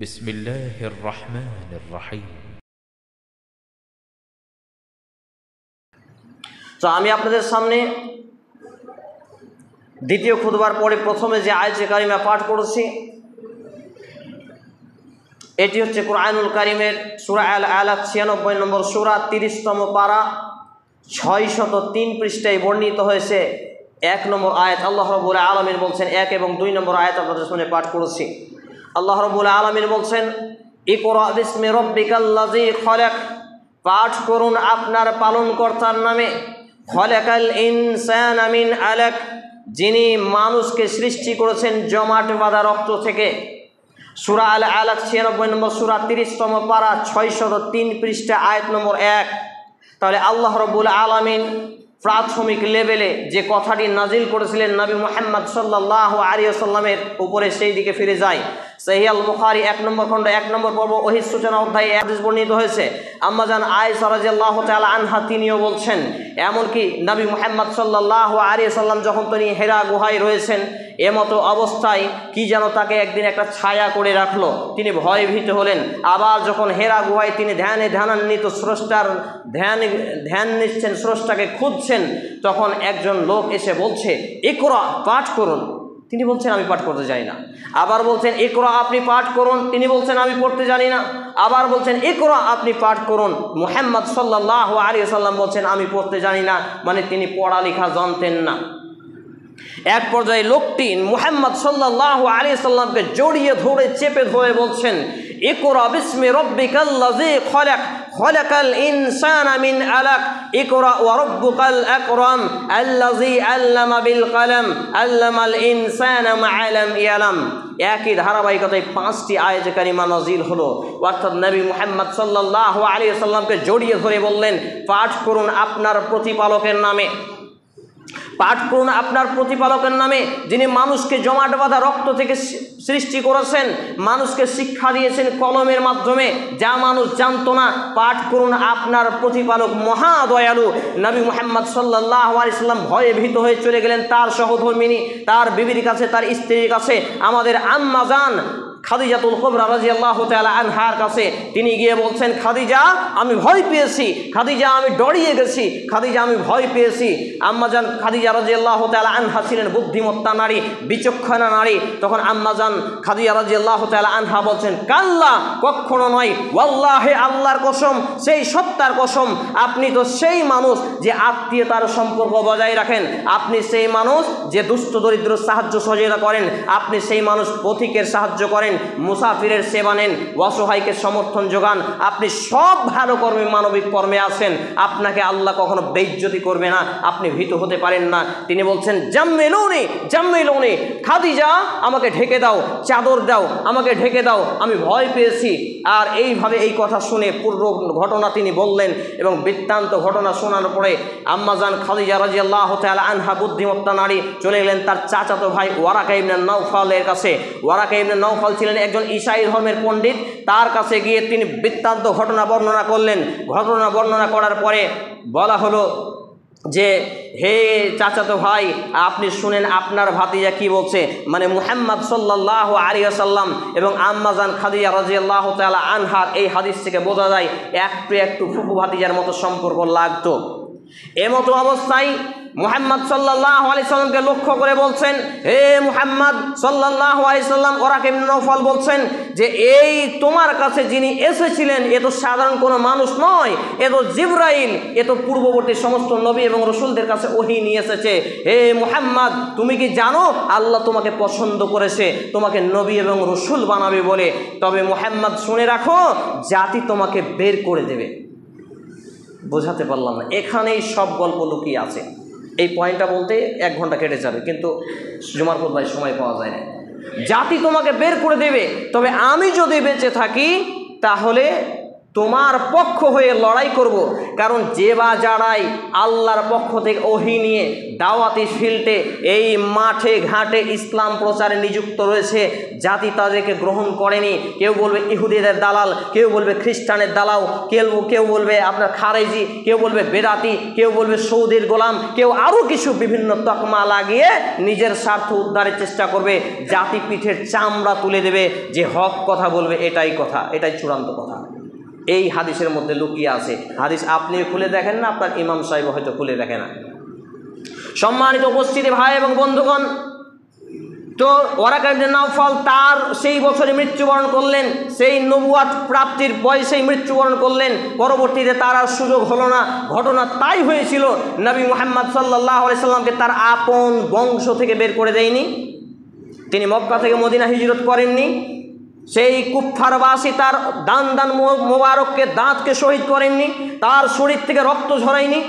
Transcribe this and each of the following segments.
বিসমিল্লাহির রহমানির রহিম। তো আমি আপনাদের সামনে দ্বিতীয় খুতবার পরে প্রথমে যে আয়াতে কারিমা পাঠ করেছি, এটি হচ্ছে কুরআনুল কারিমের সূরা আল আলাক 96 নম্বর সূরা 30তম পারা 603 পৃষ্ঠায় বর্ণিত হয়েছে 1 নম্বর আয়াত। আল্লাহ রাব্বুল আলামিন বলছেন, 1 এবং 2 নম্বর আয়াত আপনাদের সামনে পাঠ করেছি। আল্লাহ রাব্বুল আলামিন বলছেন, ইকরা বিসমি রাব্বিকাল্লাযী খলাক, পাঠ করুন আপনার পালনকর্তার নামে। খলাকাল ইনসানা মিন আলাক, যিনি মানুষকে সৃষ্টি করেছেন জমাট বাঁধা রক্ত থেকে। সূরা আল আলাক 96 নম্বর সূরা 30তম পারা 603 পৃষ্ঠা আয়াত নম্বর 1। তাহলে আল্লাহ রাব্বুল আলামিন প্রাথমিক লেভেলে যে কথাটি নাজিল করেছিলেন নবী মুহাম্মদ সাল্লাল্লাহু আলাইহি ওয়াসাল্লামের উপরে, সেই দিকে ফিরে যায়। সহিহ আল বুখারী 1 নম্বর খণ্ড 1 নম্বর পর্ব ওহীর সূচনা অধ্যায়ে হাদিস বর্ণিত হয়েছে। আম্মা জান আয়েশা রাদিয়াল্লাহু তাআলা আনহা তিনিও বলছেন, এমনকি নবী মুহাম্মদ সাল্লাল্লাহু আলাইহি ওয়াসাল্লাম যখন তিনি হেরা গুহায় রয়েছেন, এমতো অবস্থায় কি যেন তাকে একদিন একটা ছায়া করে রাখলো, তিনি ভয়ে ভীত হলেন। আবার যখন হেরা গুহায় তিনি ধ্যানান্বিত স্রষ্টার ধ্যান নিচ্ছেন, স্রষ্টাকে খুঁজছেন, তখন একজন লোক এসে বলছে, ইকরা, পাঠ করুন। তিনি বলছেন, আমি পাঠ করতে জানি না। আবার বলছেন, ইকরা, আপনি পাঠ করুন। তিনি বলছেন, আমি পড়তে জানি না। আবার বলছেন, ইকরা, আপনি পাঠ করুন। মুহাম্মদ সাল্লাল্লাহু আলাইহি ওয়াসাল্লাম বলছেন, আমি পড়তে জানি না, মানে তিনি পড়ালেখা জানতেন না। এক পর্যায়ে লোকটি মুহাম্মদ সাল্লাল্লাহু আলাইহি ওয়াসাল্লামকে জড়িয়ে ধরে চেপে ধরে বলছেন, ইকরা বিসমি রাব্বিকাল্লাযী খলাক, খলাকাল ইনসানা মিন আলাক, ইকরা ওয়া রাব্বুকাল আকরাম আল্লাযী আল্লামা বিল কলম আল্লামাল ইনসানা মা লাম ইয়ালাম। একই ধারাবাহিকতায় 5টি আয়াতে কারিমা নাজিল হলো। অর্থাৎ নবী মুহাম্মদ সাল্লাল্লাহু আলাইহি ওয়াসাল্লামকে জড়িয়ে ধরে বললেন, পাঠ করুন আপনার প্রতিপালকের নামে, পাঠ করুন আপনার প্রতিপালকের নামে, যিনি মানুষকে জমাট বাঁধা রক্ত থেকে সৃষ্টি করেছেন, মানুষকে শিক্ষা দিয়েছেন কলমের মাধ্যমে, যা মানুষ জানতো না। পাঠ করুন আপনার প্রতিপালক মহা দয়ালু। নবী মুহাম্মদ সাল্লাল্লাহু আলাইহি ওয়াসাল্লাম ভয়ে ভীত হয়ে চলে গেলেন তার সহধর্মিনী, তার বিবির কাছে, তার স্ত্রীর কাছে, আমাদের আম্মা জান খাদিজাতুল কুবরা রাদিয়াল্লাহু তাআলা আনহার কাছে। তিনি গিয়ে বলছেন, খাদিজা, আমি ভয় পেয়েছি, খাদিজা, আমি ডরিয়ে গেছি, খাদিজা, আমি ভয় পেয়েছি। আম্মাজান খাদিজা রাদিয়াল্লাহু তাআলা আনহা ছিলেন বুদ্ধিমত্তা নারী, বিচক্ষণা নারী। তখন আম্মাজান খাদিজা রাদিয়াল্লাহু তাআলা আনহা বলছেন, কাল্লা, কখনো নয়, ওয়াল্লাহি, আল্লাহর কসম, সেই সত্তার কসম, আপনি তো সেই মানুষ যে আত্মীয়তার সম্পর্ক বজায় রাখেন, আপনি সেই মানুষ যে দুস্থ দরিদ্র সাহায্য সহযোগিতা করেন, আপনি সেই মানুষ পথিকের সাহায্য করেন, মুসাফিরের সেবা নেন, অসহায়কে সমর্থন যোগান, আপনি সব ভালো কর্মে, মানবিক কর্মে আছেন, আপনাকে আল্লাহ কখনো বেইজ্জতি করবে না, আপনি ভীত হতে পারেন না। তিনি বলছেন, জাম্মিলুনি, জাম্মিলুনি, খাদিজা, আমাকে ঢেকে দাও, চাদর দাও, আমাকে ঢেকে দাও, আমি ভয় পেয়েছি। আর এইভাবে এই কথা শুনে পূর্ব ঘটনা তিনি বললেন, এবং বৃত্তান্ত ঘটনা শোনার পরে আম্মাজান খাদিজা রাদিয়াল্লাহু তাআলা আনহা বুদ্ধিমত্তা নারী চলে গেলেন তার চাচাতো ভাই ওয়ারাকা ইবনে নাওফালের কাছে। ওয়ারাকা ইবনে নাওফাল ছিলেন একজন ঈসাই ধর্মের পণ্ডিত। তার কাছে গিয়ে তিনি বৃত্তান্ত ঘটনা বর্ণনা করলেন। ঘটনা বর্ণনা করার পরে বলা হলো যে, হে চাচাতো ভাই, আপনি শুনেন আপনার ভাতিজা কি বলছে। মানে মুহাম্মদ সাল্লাল্লাহু আলাইহি ওয়াসাল্লাম এবং আম্মাজান খাদিজা রাদিয়াল্লাহু তাআলা আনহার এই হাদিস থেকে বোঝা যায় একটু একটু ফুফু ভাতিজার মতো সম্পর্ক লাগতো। এমতো অবস্থায় মুহাম্মদ সাল্লাল্লাহু আলাইহি সাল্লামকে লক্ষ্য করে বলছেন, হে মুহাম্মদ সাল্লাল্লাহু আলাইহি সাল্লাম, ওয়ারাকা ইবনে নাওফাল বলছেন যে, এই তোমার কাছে যিনি এসেছিলেন, এ তো সাধারণ কোনো মানুষ নয়, এ তো জিবরাইল, এ তো পূর্ববর্তী সমস্ত নবী এবং রসুলদের কাছে ওহী নিয়ে এসেছে। হে মুহাম্মদ, তুমি কি জানো আল্লাহ তোমাকে পছন্দ করেছে, তোমাকে নবী এবং রসুল বানাবে বলে? তবে মুহাম্মদ, শুনে রাখো, জাতি তোমাকে বের করে দেবে। বোঝাতে পারলাম না, এখানেই সব গল্প লুকিয়ে আছে। এই পয়েন্টটা বলতে 1 ঘন্টা কেটে যাবে, কিন্তু জুমার খুতবায় সময় পাওয়া যায় না। জাতি তোমাকে বের করে দেবে, তবে আমি যদি বেঁচে থাকি তাহলে তোমার পক্ষ হয়ে লড়াই করব। কারণ যে বা যারাই আল্লাহর পক্ষ থেকে ওহী নিয়ে দাওয়াতি ফিল্ডে এই মাঠে ঘাটে ইসলাম প্রচারে নিযুক্ত রয়েছে, জাতি তাদেরকে গ্রহণ করেনি। কেউ বলবে ইহুদিদের দালাল, কেউ বলবে খ্রিস্টানের দালাল, কেউ বলবে আপনার খারেজি, কেউ বলবে বেদাতি, কেউ বলবে সৌদির গোলাম, কেউ আরও কিছু বিভিন্ন তকমা লাগিয়ে নিজের স্বার্থ উদ্ধারের চেষ্টা করবে। জাতি পিঠের চামড়া তুলে দেবে, যে হক কথা বলবে এটাই কথা, এটাই চূড়ান্ত কথা। এই হাদিসের মধ্যে লুকিয়ে আছে। হাদিস আপনিও খুলে দেখেন না, আপনার ইমাম সাহেব হয়তো খুলে দেখে না। সম্মানিত উপস্থিতি ভাই এবং বন্ধুগণ, তো ওয়ারাকা ইবনে নাওফাল তার সেই বছরে মৃত্যুবরণ করলেন, সেই নবুয়াত প্রাপ্তির বয়সেই মৃত্যুবরণ করলেন। পরবর্তীতে তার আর সুযোগ হলো না। ঘটনা তাই হয়েছিল, নবী মুহাম্মদ সাল্লাল্লাহু আলাইহি সাল্লামকে তার আপন বংশ থেকে বের করে দেয়নি। তিনি মক্কা থেকে মদিনা হিজরত করেননি। সেই কুফফারবাসী তার দান মোবারককে দাঁতকে শহীদ করেননি, তার শরীর থেকে রক্ত ঝরায়নি।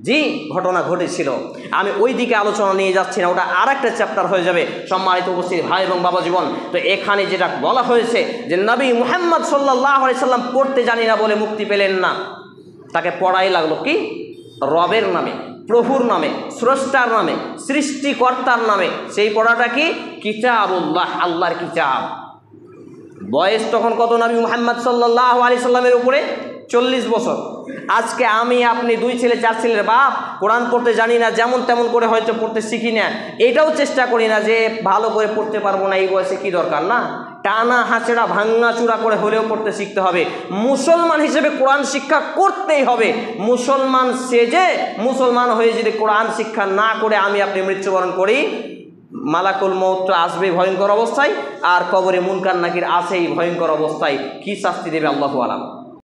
জি, ঘটনা ঘটেছিল। আমি ওই দিকে আলোচনা নিয়ে যাচ্ছি না, ওটা আর একটা চ্যাপ্টার হয়ে যাবে। সম্মানিত উপস্থিত ভাই এবং বাবা জীবন, তো এখানে যেটা বলা হয়েছে যে নবী মুহাম্মদ সাল্লাল্লাহু আলাইহি সাল্লাম পড়তে জানি না বলে মুক্তি পেলেন না, তাকে পড়াই লাগলো কি? রবের নামে, প্রভুর নামে, স্রষ্টার নামে, সৃষ্টিকর্তার নামে। সেই পড়াটা কি? কিতাবুল্লাহ, আল্লাহর কিতাব। বয়স তখন কত নবী মুহাম্মদ সাল্লাল্লাহু আলাইহি সাল্লামের উপরে? 40 বছর। আজকে আমি আপনি 2 ছেলে 4 ছেলের বাপ, কোরআন পড়তে জানি না, যেমন তেমন করে হয়তো পড়তে শিখি না, এটাও চেষ্টা করি না যে ভালো করে পড়তে পারবো না, এই বয়সে কি দরকার? না, টানা হাঁচড়া ভাঙা চূড়া করে হলেও পড়তে শিখতে হবে। মুসলমান হিসেবে কোরআন শিক্ষা করতেই হবে। মুসলমান সেজে মুসলমান হয়ে যদি কোরআন শিক্ষা না করে আমি আপনি মৃত্যুবরণ করি, মালাকুল মউত আসবে ভয়ঙ্কর অবস্থায়, আর কবরে মুনকার নাকির আছেই ভয়ঙ্কর অবস্থায়। কি শাস্তি দেবে আল্লাহু আলাম।